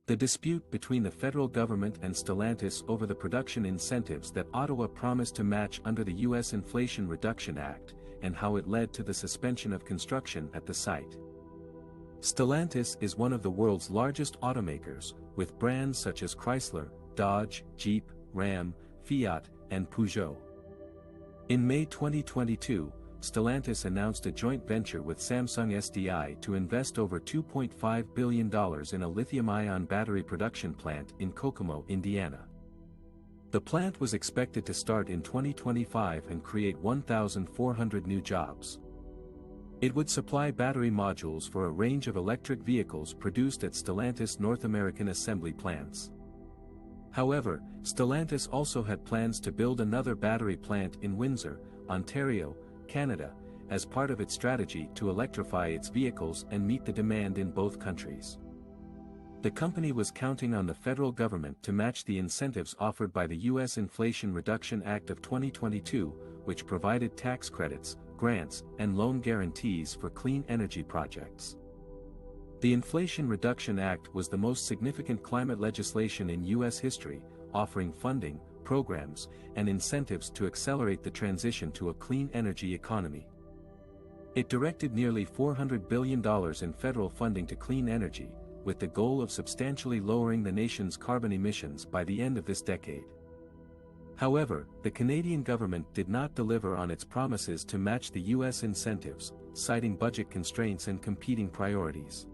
The dispute between the federal government and Stellantis over the production incentives that Ottawa promised to match under the U.S. Inflation Reduction Act, and how it led to the suspension of construction at the site. Stellantis is one of the world's largest automakers, with brands such as Chrysler, Dodge, Jeep, Ram, Fiat, and Peugeot. In May 2022, Stellantis announced a joint venture with Samsung SDI to invest over $2.5 billion in a lithium-ion battery production plant in Kokomo, Indiana. The plant was expected to start in 2025 and create 1,400 new jobs. It would supply battery modules for a range of electric vehicles produced at Stellantis North American assembly plants. However, Stellantis also had plans to build another battery plant in Windsor, Ontario, Canada, as part of its strategy to electrify its vehicles and meet the demand in both countries. The company was counting on the federal government to match the incentives offered by the U.S. Inflation Reduction Act of 2022, which provided tax credits, grants, and loan guarantees for clean energy projects. The Inflation Reduction Act was the most significant climate legislation in U.S. history, offering funding, programs, and incentives to accelerate the transition to a clean energy economy. It directed nearly $400 billion in federal funding to clean energy, with the goal of substantially lowering the nation's carbon emissions by the end of this decade. However, the Canadian government did not deliver on its promises to match the U.S. incentives, citing budget constraints and competing priorities.